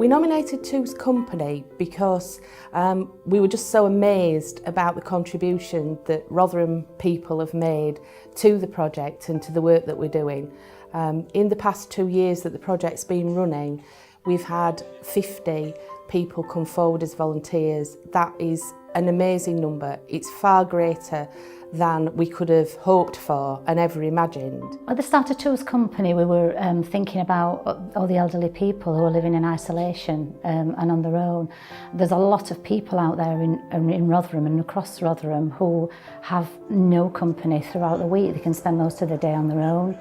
We nominated Twos Company because we were just so amazed about the contribution that Rotherham people have made to the project and to the work that we're doing. In the past 2 years that the project's been running, we've had 50 people come forward as volunteers. That is an amazing number. It's far greater than we could have hoped for and ever imagined. At the start of Twos Company, we were thinking about all the elderly people who are living in isolation and on their own. There's a lot of people out there in Rotherham and across Rotherham who have no company throughout the week. They can spend most of the day on their own.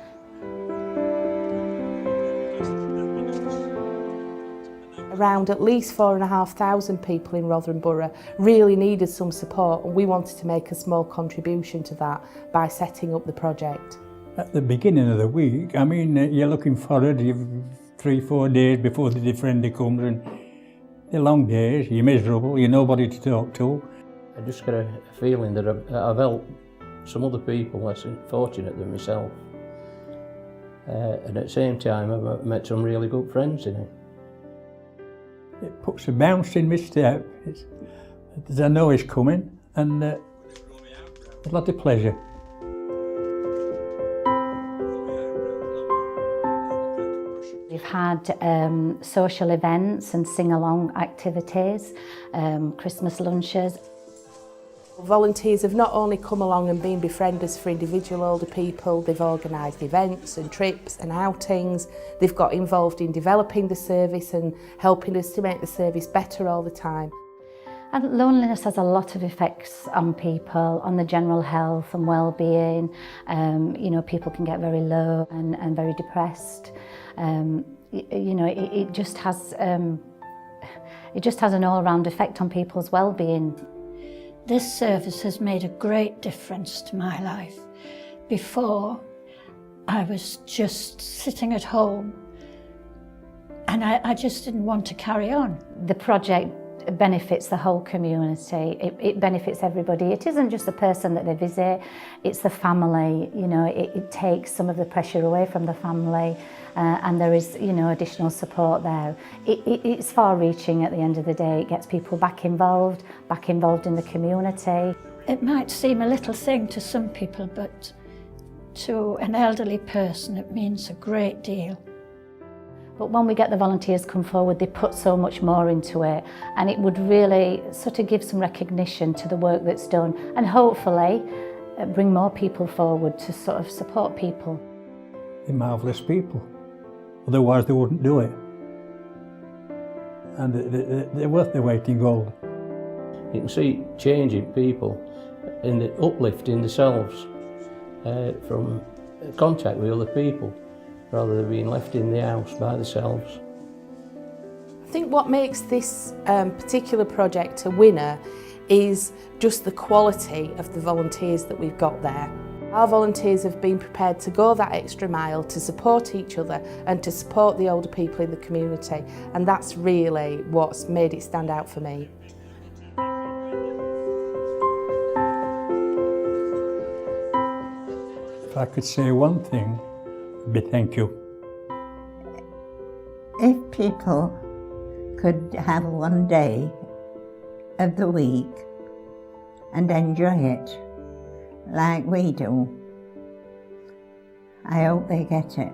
Around at least 4,500 people in Rotherham Borough really needed some support, and we wanted to make a small contribution to that by setting up the project. At the beginning of the week, I mean, you're looking forward, you've 3-4 days before the friend comes, and they're long days, you're miserable, you're nobody to talk to. I just got a feeling that I've helped some other people less fortunate than myself. And at the same time, I've met some really good friends in it. It puts a bounce in my step. I know it's coming, and a lot of pleasure. We've had social events and sing-along activities, Christmas lunches. Volunteers have not only come along and been befrienders for individual older people, they've organised events and trips and outings, they've got involved in developing the service and helping us to make the service better all the time. And loneliness has a lot of effects on people, on the general health and well-being. You know, people can get very low and very depressed. You know, it just has an all-round effect on people's well-being. This service has made a great difference to my life. Before, I was just sitting at home and I just didn't want to carry on. The project benefits the whole community. It benefits everybody. It isn't just the person that they visit, it's the family. You know, it takes some of the pressure away from the family, and there is, you know, additional support there. It's far-reaching at the end of the day. It gets people back involved in the community. It might seem a little thing to some people, but to an elderly person it means a great deal. But when we get the volunteers come forward, they put so much more into it, and it would really sort of give some recognition to the work that's done, and hopefully bring more people forward to sort of support people. They're marvellous people, otherwise they wouldn't do it. And they're worth their weight in gold. You can see change in people in the uplifting themselves from contact with other people, rather than being left in the house by themselves. I think what makes this particular project a winner is just the quality of the volunteers that we've got there. Our volunteers have been prepared to go that extra mile to support each other and to support the older people in the community, and that's really what's made it stand out for me. If I could say one thing, it'd be thank you. If people could have one day of the week and enjoy it like we do, I hope they get it.